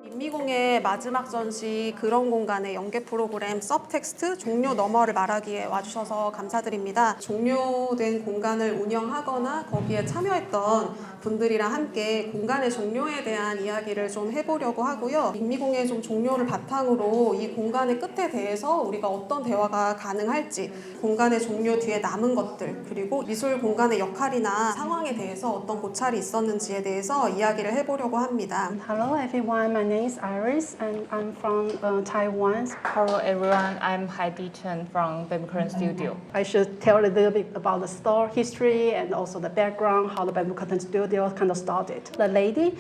인미공의 마지막 전시 그런 공간의 연계 프로그램 서브텍스트 종료 너머를 말하기에 와주셔서 감사드립니다. 종료된 공간을 운영하거나 거기에 참여했던 분들이랑 함께 공간의 종료에 대한 이야기를 좀 해보려고 하고요. 인미공의 좀 종료를 바탕으로 이 공간의 끝에 대해서 우리가 어떤 대화가 가능할지, 공간의 종료 뒤에 남은 것들, 그리고 미술 공간의 역할이나 상황에 대해서 어떤 고찰이 있었는지에 대해서 이야기를 해보려고 합니다. Hello everyone, my name is Iris and I'm from Taiwan. Hello everyone, I'm Heidi Chen from Barim Studio. I should tell a little bit about the store history and also the background, how the Bamboo Curtain Studio kind of started. The lady,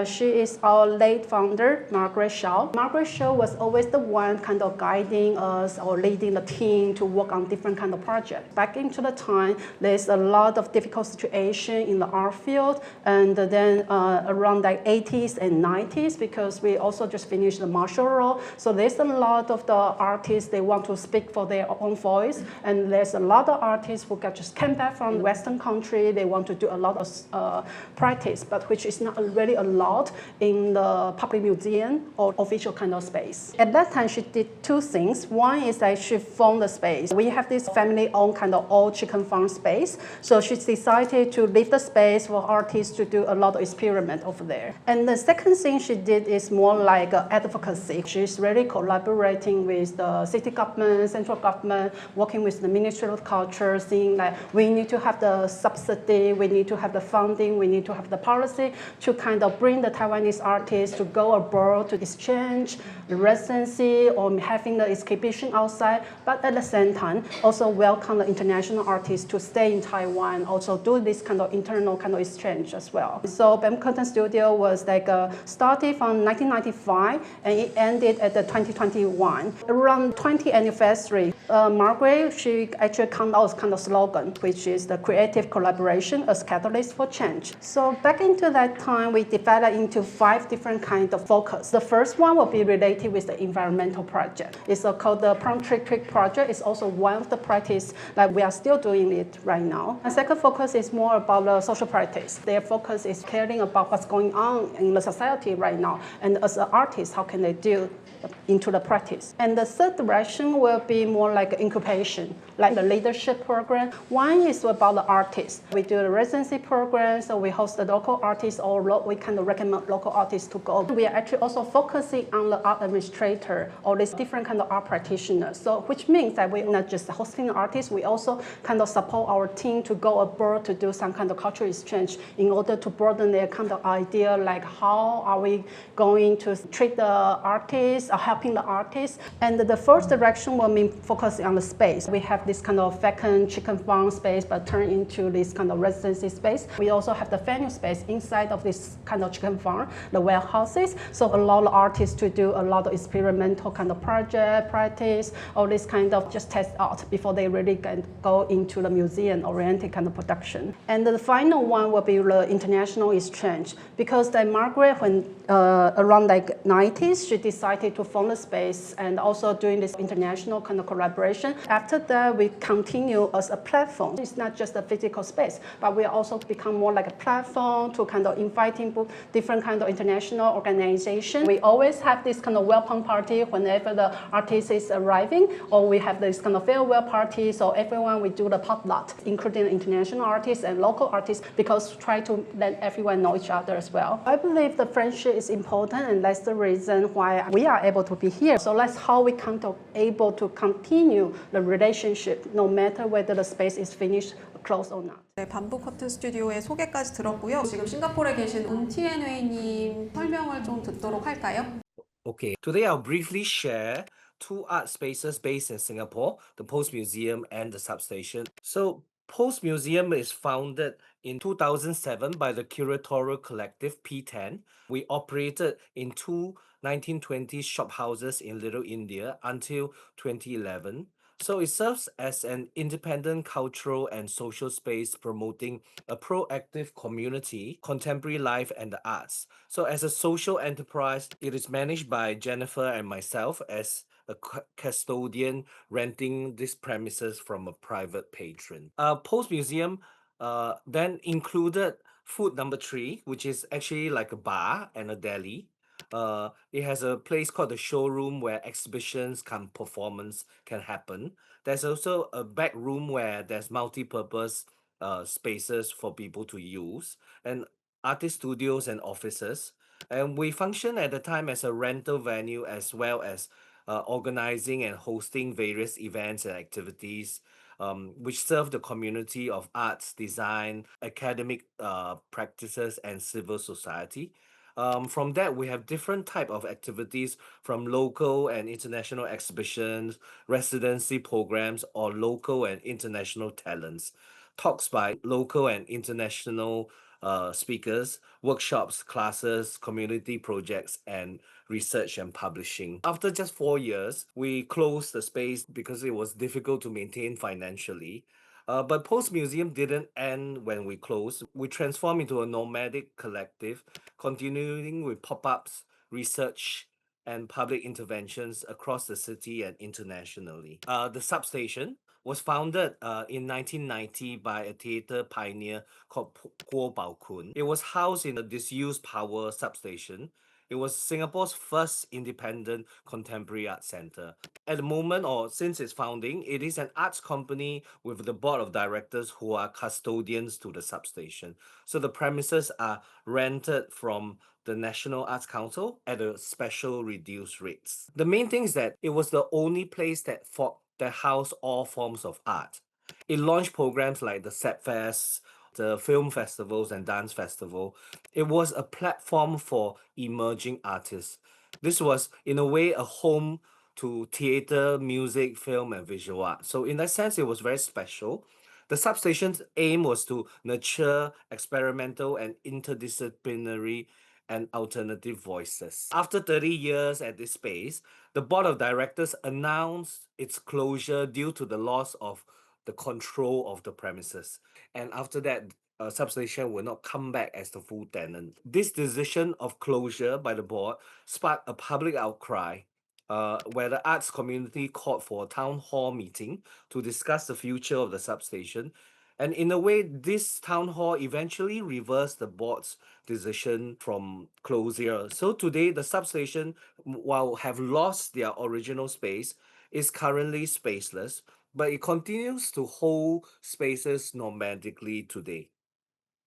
she is our late founder, Margaret Shaw. Margaret Shaw was always the one kind of guiding us or leading the team to work on different kind of projects. Back into the time, there's a lot of difficult situation in the art field, and then around like 80s and 90s, because we also just finished the martial law, so there's a lot of the artists, they want to speak for their own voice, and there's a lot of artists who just came back from Western country, they want to do a lot of practice, but which is not really allowed in the public museum or official kind of space. At that time, she did two things. One is that she found the space. We have this family-owned kind of old chicken farm space, so she decided to leave the space for artists to do a lot of experiment over there. And the second thing she did is more like advocacy. She's really collaborating with the city government, central government, working with the Ministry of Culture, saying like we need to have the subsidy, we need to have the funding, we need to have the policy to kind of bring the Taiwanese artists to go abroad to exchange, the residency, or having the exhibition outside, but at the same time also welcome the international artists to stay in Taiwan, also do this kind of internal kind of exchange as well. So Barim Curtain Studio was like started from 1995 and it ended at the 2021. Around 20th anniversary, Margaret, she actually came out with kind of slogan, which is the creative collaboration as catalyst for change. So back into that time, we divided into 5 different kinds of focus. The first one will be related with the environmental project. It's called the Palm Tree Creek project. It's also one of the practice that we are still doing it right now. The second focus is more about the social practice. Their focus is caring about what's going on in the society right now. And as an artist, how can they deal into the practice? And the third direction will be more like incubation, like the leadership program. One is about the artists. We do the residency program, so we host the local artists, or we kind of recommend local artists to go. We are actually also focusing on the art administrator or these different kind of art practitioners. So which means that we're not just hosting the artists, we also kind of support our team to go abroad to do some kind of cultural exchange in order to broaden their kind of idea, like how are we going to treat the artists or helping the artists. And the first direction will mean focusing on the space. We have this kind of vacant chicken farm space, but turn into this kind of residency space. We also have the venue space inside of this kind of chicken farm, the warehouses. So allow the artists to do a lot of experimental kind of project, practice, all this kind of just test out before they really can go into the museum-oriented kind of production. And the final one will be the international exchange, because then Margaret, when around like 90s, she decided to form the space and also doing this international kind of collaboration. After that, we continue as a platform. It's not just a physical space, but we also become more like a platform to kind of inviting different kind of international organizations. We always have this kind of welcome party whenever the artist is arriving, or we have this kind of farewell party. So everyone, we do the potluck, including international artists and local artists, because try to let everyone know each other as well. I believe the friendship is important, and that's the reason why we are able to be here. So that's how we kind of able to continue the relationship, no matter whether the space is finished, closed or not. 네, 밤부 커튼 스튜디오의 소개까지 들었고요. 지금 싱가포르에 계신 운티엔웨이님 설명을 좀 듣도록 할까요? Okay, today I'll briefly share 2 art spaces based in Singapore, the Post-Museum and the Substation. So, Post-Museum is founded in 2007 by the curatorial collective P10. We operated in 2 1920s shophouses in Little India until 2011. So it serves as an independent cultural and social space promoting a proactive community, contemporary life, and the arts. So as a social enterprise, it is managed by Jennifer and myself as a custodian renting these premises from a private patron. Post Museum then included Food Number 3, which is actually like a bar and a deli. It has a place called the showroom where exhibitions can performance can happen. There's also a back room where there's multi-purpose spaces for people to use, and artist studios and offices. And we function at the time as a rental venue as well as organizing and hosting various events and activities which serve the community of arts, design, academic practices, and civil society. From that, we have different type of activities from local and international exhibitions, residency programs, or local and international talents, talks by local and international speakers, workshops, classes, community projects, and research and publishing. After just 4 years, we closed the space because it was difficult to maintain financially. But Post Museum didn't end when we closed. We transformed into a nomadic collective, continuing with pop ups, research, and public interventions across the city and internationally. The Substation was founded in 1990 by a theatre pioneer called Guo Baokun. It was housed in a disused power substation. It was Singapore's first independent contemporary art center. At the moment, or since its founding, it is an arts company with the board of directors who are custodians to the substation. So the premises are rented from the National Arts Council at a special reduced rates. The main thing is that it was the only place that housed all forms of art. It launched programs like the Set Fest, the film festivals and dance festival. It was a platform for emerging artists. This was, in a way, a home to theater, music, film, and visual art. So, in that sense, it was very special. The substation's aim was to nurture experimental and interdisciplinary and alternative voices. After 30 years at this space, the board of directors announced its closure due to the loss of the control of the premises. And after that, Substation will not come back as the full tenant. This decision of closure by the board sparked a public outcry where the arts community called for a town hall meeting to discuss the future of the substation. And in a way, this town hall eventually reversed the board's decision from closure. So today, the substation, while have lost their original space, is currently spaceless, but it continues to hold spaces nomadically today.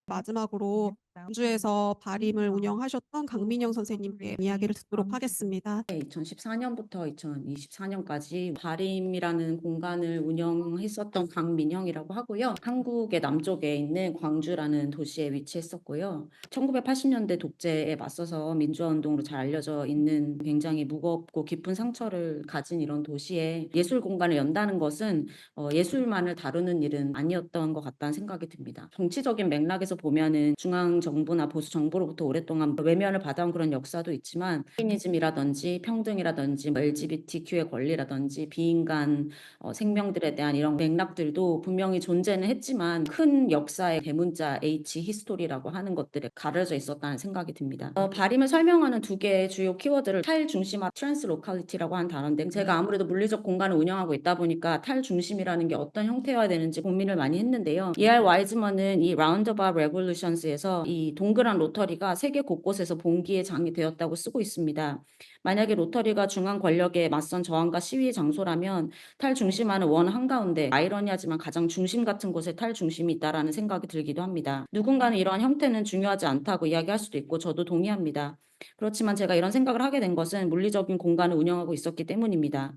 마지막으로 광주에서 바림을 운영하셨던 강민영 선생님께 이야기를 듣도록 하겠습니다. 2014년부터 2024년까지 바림이라는 공간을 운영했었던 강민영이라고 하고요. 한국의 남쪽에 있는 광주라는 도시에 위치했었고요. 1980년대 독재에 맞서서 민주화운동으로 잘 알려져 있는 굉장히 무겁고 깊은 상처를 가진 이런 도시에 예술 공간을 연다는 것은 예술만을 다루는 일은 아니었던 것 같다는 생각이 듭니다. 정치적인 맥락에서 보면은 중앙정부나 보수 정부로부터 오랫동안 외면을 받아온 그런 역사도 있지만 페미니즘이라든지 평등이라든지 LGBTQ의 권리라든지 비인간 생명들에 대한 이런 맥락들도 분명히 존재는 했지만 큰 역사의 대문자 H 히스토리라고 하는 것들에 가려져 있었다는 생각이 듭니다. 바림을 설명하는 두 개의 주요 키워드를 탈중심화 트랜스로컬리티라고 한 단어인데 제가 아무래도 물리적 공간을 운영하고 있다 보니까 탈중심이라는 게 어떤 형태여야 되는지 고민을 많이 했는데요. E.R. 와이즈먼은 이 라운드바웃 레볼루션스에서 이 동그란 로터리가 세계 곳곳에서 봉기의 장이 되었다고 쓰고 있습니다. 만약에 로터리가 중앙 권력에 맞선 저항과 시위의 장소라면 탈중심화는 원 한가운데 아이러니하지만 가장 중심 같은 곳에 탈중심이 있다라는 생각이 들기도 합니다. 누군가는 이러한 형태는 중요하지 않다고 이야기할 수도 있고 저도 동의합니다. 그렇지만 제가 이런 생각을 하게 된 것은 물리적인 공간을 운영하고 있었기 때문입니다.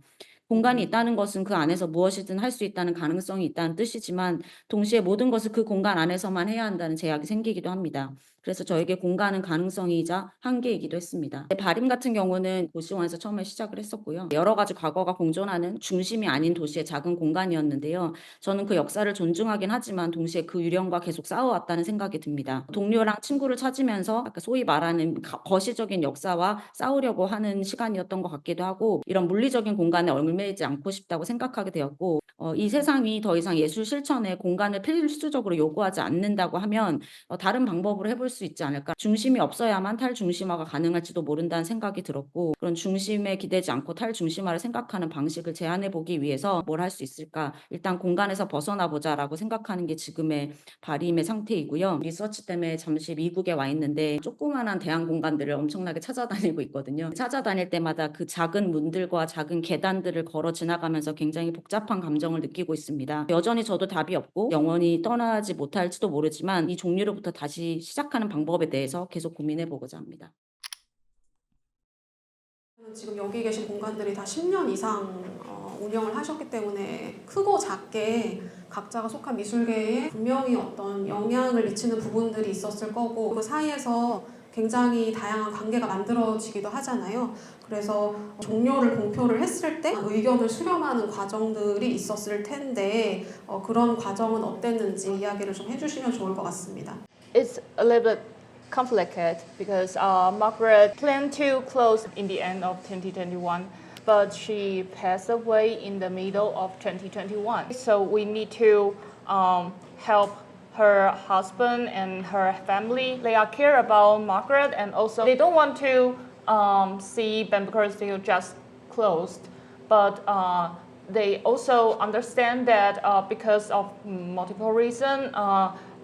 공간이 있다는 것은 그 안에서 무엇이든 할 수 있다는 가능성이 있다는 뜻이지만 동시에 모든 것을 그 공간 안에서만 해야 한다는 제약이 생기기도 합니다. 그래서 저에게 공간은 가능성이자 한계이기도 했습니다. 바림 같은 경우는 고시원에서 처음에 시작을 했었고요. 여러 가지 과거가 공존하는 중심이 아닌 도시의 작은 공간이었는데요. 저는 그 역사를 존중하긴 하지만 동시에 그 유령과 계속 싸워왔다는 생각이 듭니다. 동료랑 친구를 찾으면서 아까 소위 말하는 거시적인 역사와 싸우려고 하는 시간이었던 것 같기도 하고 이런 물리적인 공간에 얽매이지 않고 싶다고 생각하게 되었고 이 세상이 더 이상 예술 실천에 공간을 필수적으로 요구하지 않는다고 하면 다른 방법으로 해볼 수 수 있지 않을까. 중심이 없어야만 탈중심화가 가능할지도 모른다는 생각이 들었고, 그런 중심에 기대지 않고 탈중심화를 생각하는 방식을 제안해보기 위해서 뭘 할 수 있을까. 일단 공간에서 벗어나 보자라고 생각하는 게 지금의 바림의 상태이고요. 리서치 때문에 잠시 미국에 와 있는데 조그만한 대형 공간들을 엄청나게 찾아다니고 있거든요. 찾아다닐 때마다 그 작은 문들과 작은 계단들을 걸어 지나가면서 굉장히 복잡한 감정을 느끼고 있습니다. 여전히 저도 답이 없고 영원히 떠나지 못할지도 모르지만 이 종류로부터 다시 시작하는 방법에 대해서 계속 고민해 보고자 합니다. 지금 여기 계신 공간들이 다 10년 이상 운영을 하셨기 때문에 크고 작게 각자가 속한 미술계에 분명히 어떤 영향을 미치는 부분들이 있었을 거고, 그 사이에서 굉장히 다양한 관계가 만들어지기도 하잖아요. 그래서 종료를 공표를 했을 때 의견을 수렴하는 과정들이 있었을 텐데 그런 과정은 어땠는지 이야기를 좀 해주시면 좋을 것 같습니다. It's a little bit complicated because Margaret planned to close in the end of 2021, but she passed away in the middle of 2021. So we need to help her husband and her family. They are care about Margaret, and also they don't want to see Bamboo Studio just closed, but they also understand that because of multiple reasons,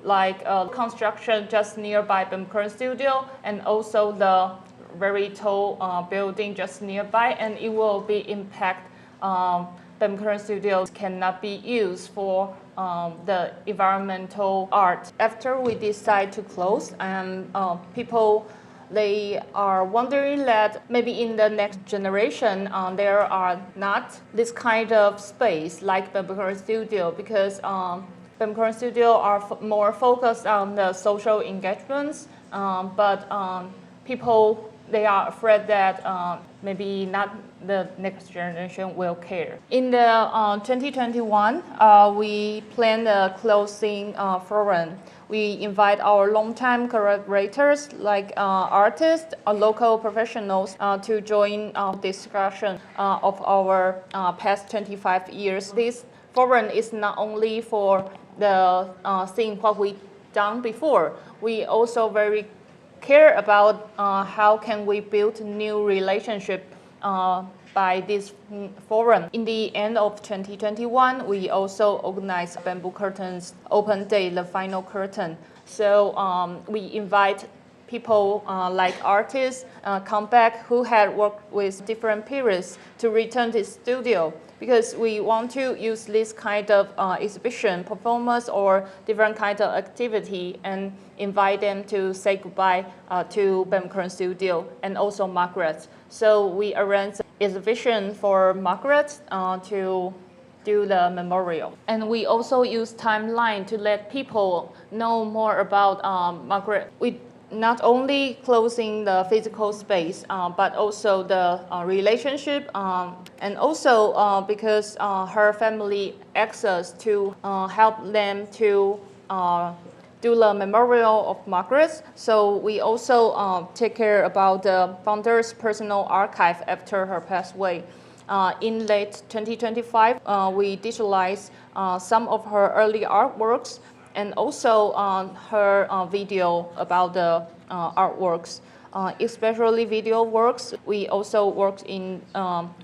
like construction just nearby Bamboo Studio, and also the very tall building just nearby, and it will be impact Bamboo Studios cannot be used for the environmental art. After we decide to close, and people they are wondering that maybe in the next generation there are not this kind of space like Bamboo Studio, because Bamboo Studio are more focused on the social engagements, but people they are afraid that maybe not the next generation will care. In the 2021, we plan a closing forum. We invite our longtime collaborators like artists, local professionals to join discussion of our past 25 years. This forum is not only for the seeing what we done before. We also very care about how can we build new relationship by this forum. In the end of 2021, we also organized Bamboo Curtains Open Day, the final curtain. So we invite people like artists come back who had worked with different periods to return to the studio, because we want to use this kind of exhibition, performance, or different kind of activity and invite them to say goodbye to Bamboo Studio and also Margaret. So we arranged an exhibition for Margaret to do the memorial. And we also use timeline to let people know more about Margaret. We not only closing the physical space, but also the relationship, and also because her family access to help them to do the memorial of Margaret. So we also take care about the founder's personal archive after her passed away. In late 2025, we digitalized some of her early artworks, and also her video about the artworks, especially video works. We also worked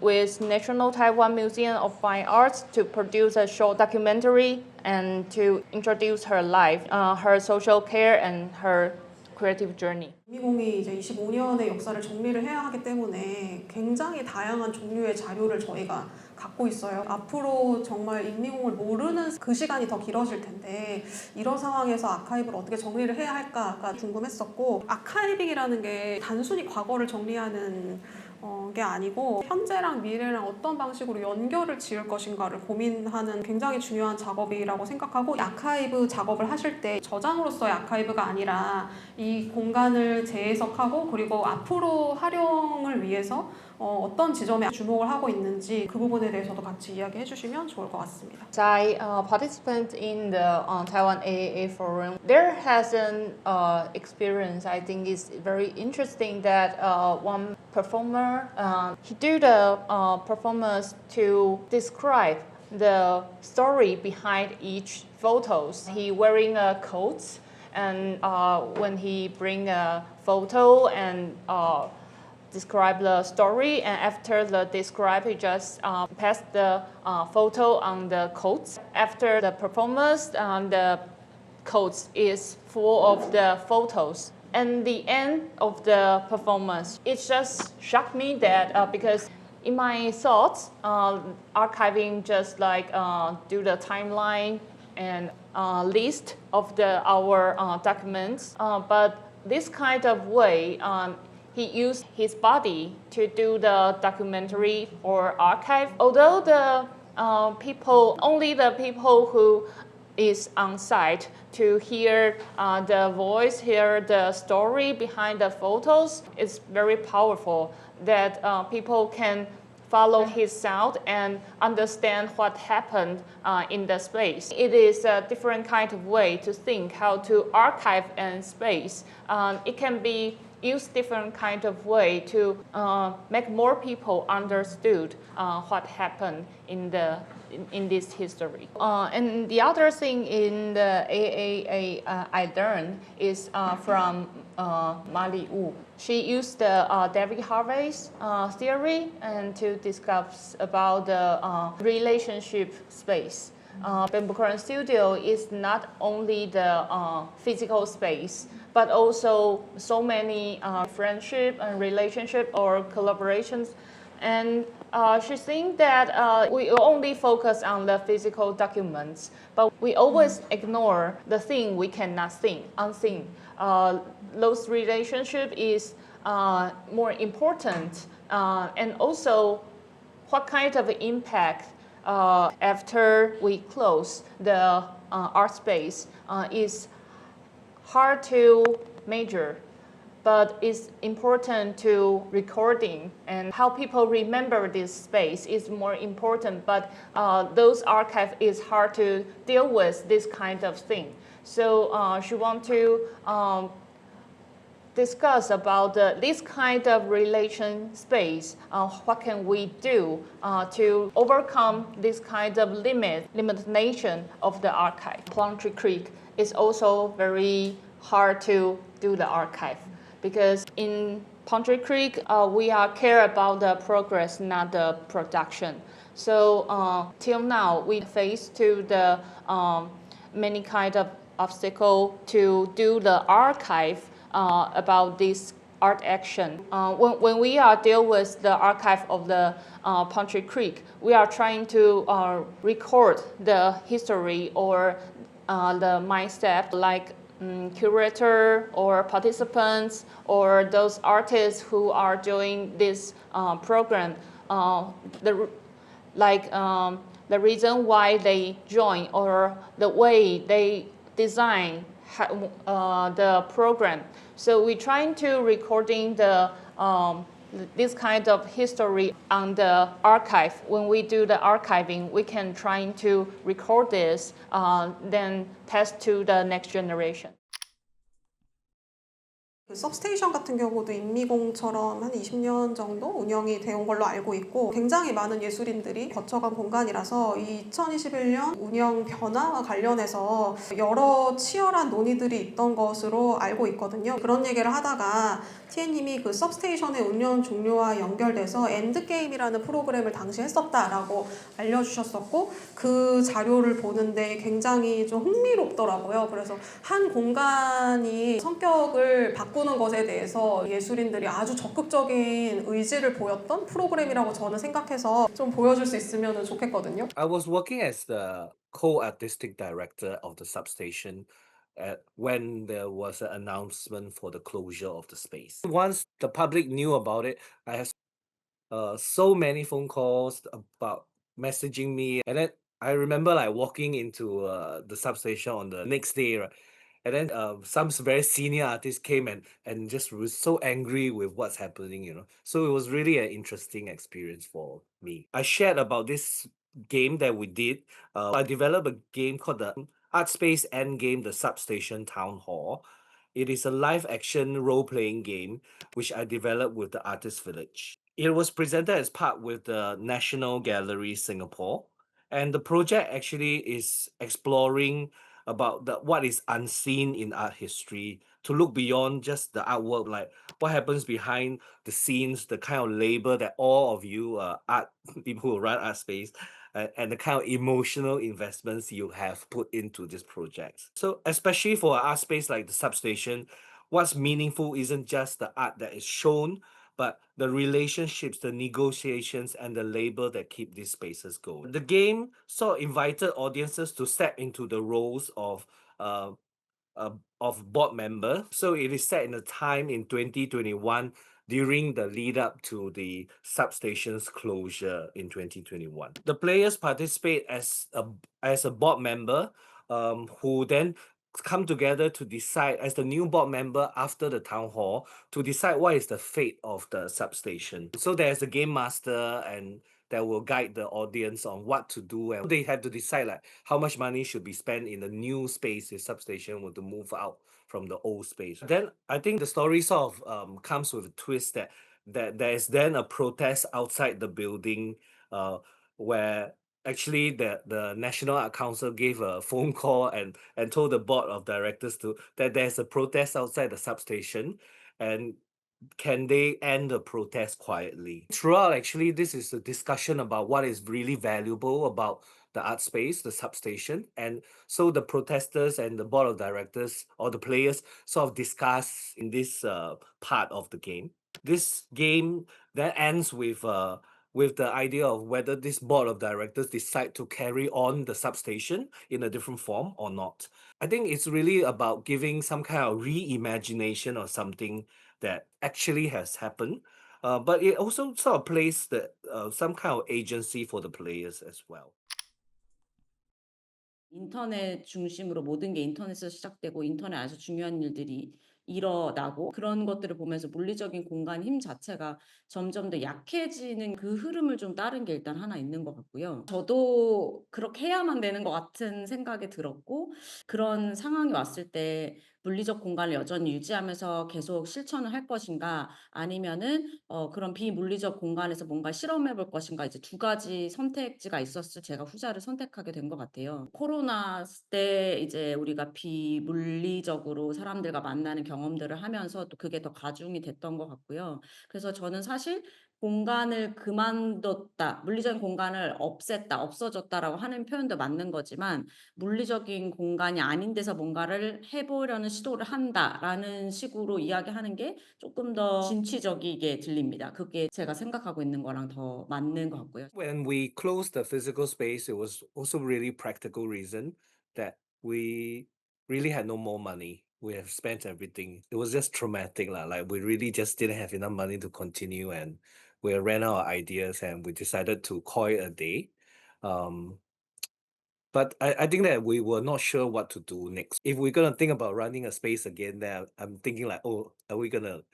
with National Taiwan Museum of Fine Arts to produce a short documentary and to introduce her life, her social care, and her creative journey. 인미공이 이제 25년의 역사를 정리를 해야 하기 때문에 굉장히 다양한 종류의 자료를 저희가 갖고 있어요. 앞으로 정말 인미공을 모르는 그 시간이 더 길어질 텐데 이런 상황에서 아카이브를 어떻게 정리를 해야 할까가 궁금했었고, 아카이빙이라는 게 단순히 과거를 정리하는 게 아니고 현재랑 미래랑 어떤 방식으로 연결을 지을 것인가를 고민하는 굉장히 중요한 작업이라고 생각하고, 아카이브 작업을 하실 때 저장으로서의 아카이브가 아니라 이 공간을 재해석하고 그리고 앞으로 활용을 위해서 어떤 지점에 주목을 하고 있는지 그 부분에 대해서도 같이 이야기해 주시면 좋을 것 같습니다. As I participate in the Taiwan AAA forum, there has an experience I think is very interesting that one performer, he did a performance to describe the story behind each photos. He wearing a coat and when he bring a photo and describe the story, and after the describe, he just pass the photo on the codes. After the performance, the codes is full of the photos. And the end of the performance, it just shocked me that because in my thoughts, archiving just like do the timeline and list of our documents, but this kind of way, he used his body to do the documentary or archive. Although only the people who is on site to hear the voice, hear the story behind the photos, it's very powerful that people can follow his sound and understand what happened in the space. It is a different kind of way to think how to archive in space. It can be used different kind of way to make more people understood what happened in this history. And the other thing in the AAA I learned is from Mali Wu. She used the David Harvey's theory and to discuss about the relationship space. Bamboo Current Studio is not only the physical space, but also so many friendship and relationship or collaborations. And she thinks that we only focus on the physical documents, but we always ignore the thing we cannot think, unseen. Those relationship is more important, and also what kind of impact after we close the art space is hard to measure, but it's important to recording, and how people remember this space is more important, but those archive is hard to deal with this kind of thing. So she want to discuss about this kind of relation space. What can we do to overcome this kind of limitation of the archive? Plumtree Creek is also very hard to do the archive, because in Plumtree Creek we are care about the progress, not the production. So till now we face to the many kind of obstacle to do the archive about this art action. When we are deal with the archive of the Plumtree Creek, we are trying to record the history or the mindset, like curator or participants or those artists who are doing this program. The reason why they join or the way they design the program. So we're trying to recording this kind of history on the archive. When we do the archiving, we can try to record this, then pass to the next generation. 그 substation 같은 경우도 인미공처럼 한 20년 정도 운영이 되어 온 걸로 알고 있고, 굉장히 많은 예술인들이 거쳐간 공간이라서 2021년 운영 변화와 관련해서 여러 치열한 논의들이 있던 것으로 알고 있거든요. 그런 얘기를 하다가 TN님이 그 substation의 운영 종료와 연결돼서 엔드게임이라는 프로그램을 당시 했었다라고 알려주셨었고, 그 자료를 보는데 굉장히 좀 흥미롭더라고요. 그래서 한 공간이 성격을 바꾸는 것에 대해서 예술인들이 아주 적극적인 의지를 보였던 프로그램이라고 저는 생각해서 좀 보여줄 수 있으면 좋겠거든요. I was working as the co-artistic director of the substation when there was an announcement for the closure of the space. Once the public knew about it, I had so many phone calls about messaging me, and then I remember like walking into the substation on the next day, right? And then some very senior artists came and just was so angry with what's happening, you know. So it was really an interesting experience for me. I shared about this game that we did. I developed a game called the Art Space Endgame, the Substation Town Hall. It is a live action role playing game which I developed with the Artist Village. It was presented as part with the National Gallery Singapore, and the project actually is exploring about what is unseen in art history, to look beyond just the artwork, like what happens behind the scenes, the kind of labor that all of you art people who run art space and the kind of emotional investments you have put into this project. So especially for an art space like the Substation, what's meaningful isn't just the art that is shown, but the relationships, the negotiations, and the labor that keep these spaces going. The game sort of invited audiences to step into the roles uh, of board member. So it is set in a time in 2021 during the lead up to the substation's closure in 2021. The players participate as a board member who then come together to decide as the new board member after the town hall to decide what is the fate of the substation. So there's a game master and that will guide the audience on what to do, and they have to decide like how much money should be spent in the new space if substation were to move out from the old space. Then I think the story sort of comes with a twist that there is then a protest outside the building where actually the National Art Council gave a phone call and told the board of directors that there's a protest outside the substation and can they end the protest quietly? Throughout, actually, this is a discussion about what is really valuable about the art space, the substation. And so the protesters and the board of directors or the players sort of discuss in this part of the game. This game then ends with the idea of whether this board of directors decide to carry on the substation in a different form or not. I think it's really about giving some kind of reimagination or something that actually has happened. But it also sort of plays some kind of agency for the players as well. 인터넷 중심으로 모든 게 인터넷에서 시작되고 인터넷 안에서 중요한 일들이 일어나고 그런 것들을 보면서 물리적인 공간 힘 자체가 점점 더 약해지는 그 흐름을 좀 따른 게 일단 하나 있는 것 같고요. 저도 그렇게 해야만 되는 것 같은 생각이 들었고 그런 상황이 왔을 때 물리적 공간을 여전히 유지하면서 계속 실천을 할 것인가 아니면은 그런 비물리적 공간에서 뭔가 실험해 볼 것인가 이제 두 가지 선택지가 있었을 제가 후자를 선택하게 된 것 같아요. 코로나 때 이제 우리가 비물리적으로 사람들과 만나는 경험들을 하면서 또 그게 더 가중이 됐던 것 같고요. 그래서 저는 사실 공간을 그만뒀다, 물리적인 공간을 없앴다, 없어졌다라고 하는 표현도 맞는 거지만 물리적인 공간이 아닌 데서 뭔가를 해보려는 시도를 한다라는 식으로 이야기하는 게 조금 더 진취적이게 들립니다. 그게 제가 생각하고 있는 거랑 더 맞는 것 같고요. When we closed the physical space, it was also really practical reason that we really had no more money. We have spent everything. It was just traumatic, lah. Like we really just didn't have enough money to continue, and we ran out of ideas, and we decided to call it a day. Um, but I think that we were not sure what to do next. If we're gonna think about running a space again, then I'm thinking like, oh, are we gonna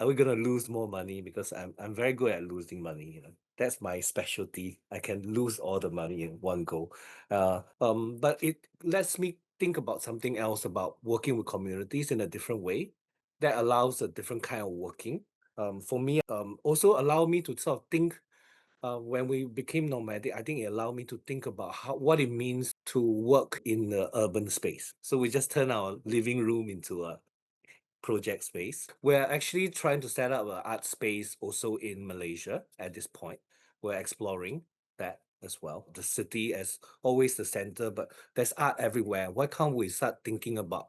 lose more money? Because I'm very good at losing money. You know, that's my specialty. I can lose all the money in one go. But it lets me think about something else about working with communities in a different way that allows a different kind of working. For me, also allow me to sort of think. When we became nomadic, I think it allowed me to think about what it means to work in the urban space. So we just turn our living room into a project space. We're actually trying to set up an art space also in Malaysia at this point. We're exploring that as well. The city as always the center, but there's art everywhere. Why can't we start thinking about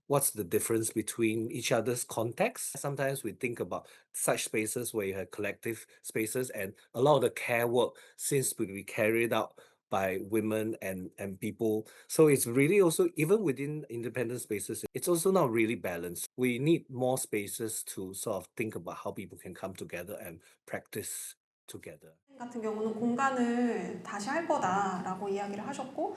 what's the difference between each other's context? Sometimes we think about such spaces where you have collective spaces and a lot of the care work seems to be carried out by women and people. So it's really also, even within independent spaces, it's also not really balanced. We need more spaces to sort of think about how people can come together and practice together. 같은 경우는 공간을 다시 할 거다라고 이야기를 하셨고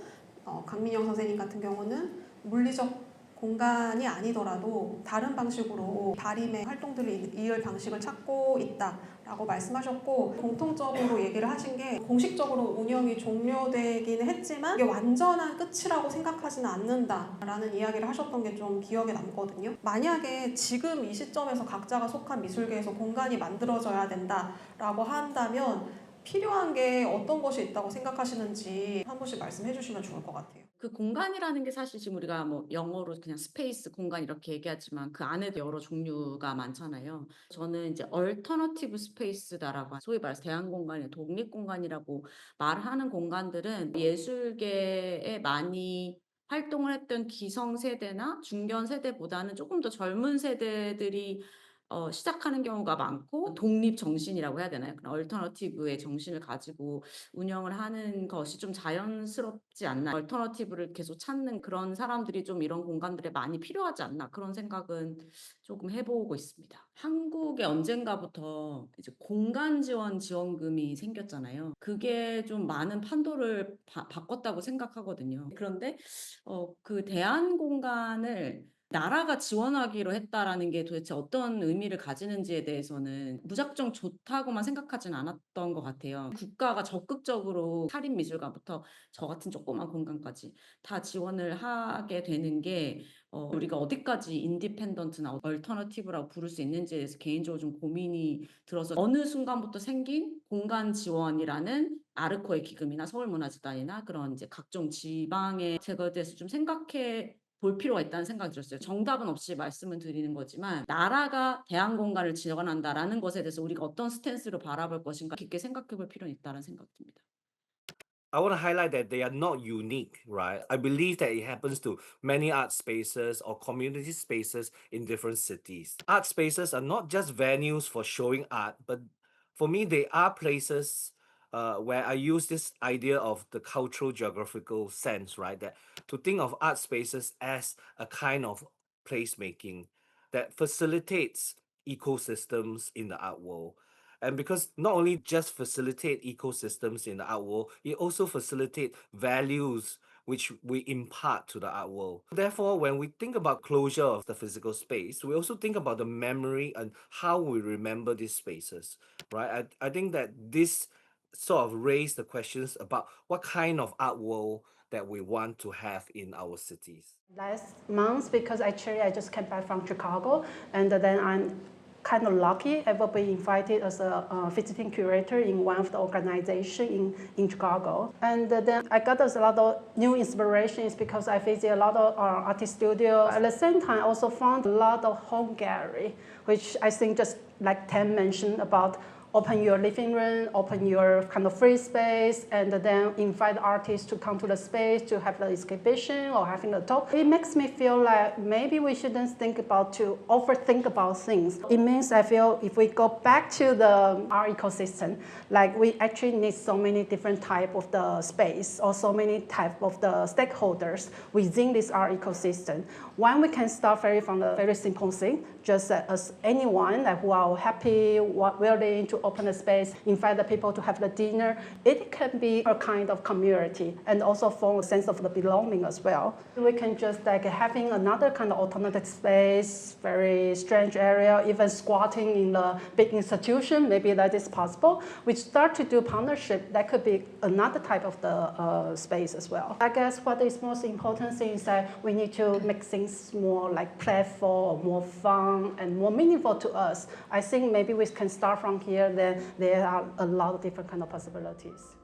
강민영 선생님 같은 경우는 물리적 공간이 아니더라도 다른 방식으로 바림의 활동들을 이을 방식을 찾고 있다라고 말씀하셨고 공통적으로 얘기를 하신 게 공식적으로 운영이 종료되기는 했지만 이게 완전한 끝이라고 생각하지는 않는다라는 이야기를 하셨던 게 좀 기억에 남거든요. 만약에 지금 이 시점에서 각자가 속한 미술계에서 공간이 만들어져야 된다라고 한다면 필요한 게 어떤 것이 있다고 생각하시는지 한 번씩 말씀해 주시면 좋을 것 같아요. 그 공간이라는 게 사실 지금 우리가 뭐 영어로 그냥 스페이스 공간 이렇게 얘기하지만 그 안에도 여러 종류가 많잖아요. 저는 이제 얼터너티브 스페이스다라고 소위 말해서 대안공간이 독립공간이라고 말하는 공간들은 예술계에 많이 활동을 했던 기성세대나 중견 세대보다는 조금 더 젊은 세대들이 시작하는 경우가 많고 독립 정신이라고 해야 되나요? 그런 얼터너티브의 정신을 가지고 운영을 하는 것이 좀 자연스럽지 않나. 얼터너티브를 계속 찾는 그런 사람들이 좀 이런 공간들에 많이 필요하지 않나. 그런 생각은 조금 해보고 있습니다. 한국에 언젠가부터 이제 공간 지원 지원금이 생겼잖아요. 그게 좀 많은 판도를 바꿨다고 생각하거든요. 그런데 그 대안 공간을 나라가 지원하기로 했다라는 게 도대체 어떤 의미를 가지는지에 대해서는 무작정 좋다고만 생각하진 않았던 것 같아요. 국가가 적극적으로 살인미술관부터 저 같은 조그만 공간까지 다 지원을 하게 되는 게 우리가 어디까지 인디펜던트나 얼터너티브라고 부를 수 있는지에 대해서 개인적으로 좀 고민이 들어서 어느 순간부터 생긴 공간 지원이라는 아르코의 기금이나 서울문화재단이나 그런 이제 각종 지방의 제거에 대해서 좀 생각해 볼 필요가 있다는 생각이 들었어요. 정답은 없이 말씀을 드리는 거지만 나라가 대안 공간을 지원한다라는 것에 대해서 우리가 어떤 스탠스로 바라볼 것인가 깊게 생각해 볼 필요는 있다는 생각이 듭니다. I want to highlight that they are not unique, right? I believe that it happens to many art spaces or community spaces in different cities. Art spaces are not just venues for showing art, but for me, they are places where I use this idea of the cultural geographical sense, right? That to think of art spaces as a kind of placemaking that facilitates ecosystems in the art world. And because not only just facilitate ecosystems in the art world, it also facilitate values which we impart to the art world. Therefore, when we think about closure of the physical space, we also think about the memory and how we remember these spaces, right? I think that this sort of raised the questions about what kind of art world that we want to have in our cities. Last month, because actually I just came back from Chicago, and then I'm kind of lucky. I will be invited as a visiting curator in one of the organizations in Chicago. And then I got a lot of new inspirations because I visit a lot of artist studios. At the same time, I also found a lot of home gallery, which I think just like Tam mentioned about open your living room, open your kind of free space, and then invite artists to come to the space to have the exhibition or having a talk. It makes me feel like maybe we shouldn't think about to overthink about things. It means I feel if we go back to our ecosystem, like we actually need so many different type of the space or so many type of the stakeholders within this art ecosystem. One, we can start from the very simple thing, just as anyone who are happy, willing to open a space, invite the people to have the dinner. It can be a kind of community and also form a sense of the belonging as well. We can just like having another kind of alternative space, very strange area, even squatting in the big institution, maybe that is possible. We start to do partnership, that could be another type of the space as well. I guess what is most important thing is that we need to make things more like playful, or more fun, and more meaningful to us. I think maybe we can start from here, then there are a lot of different kind of possibilities.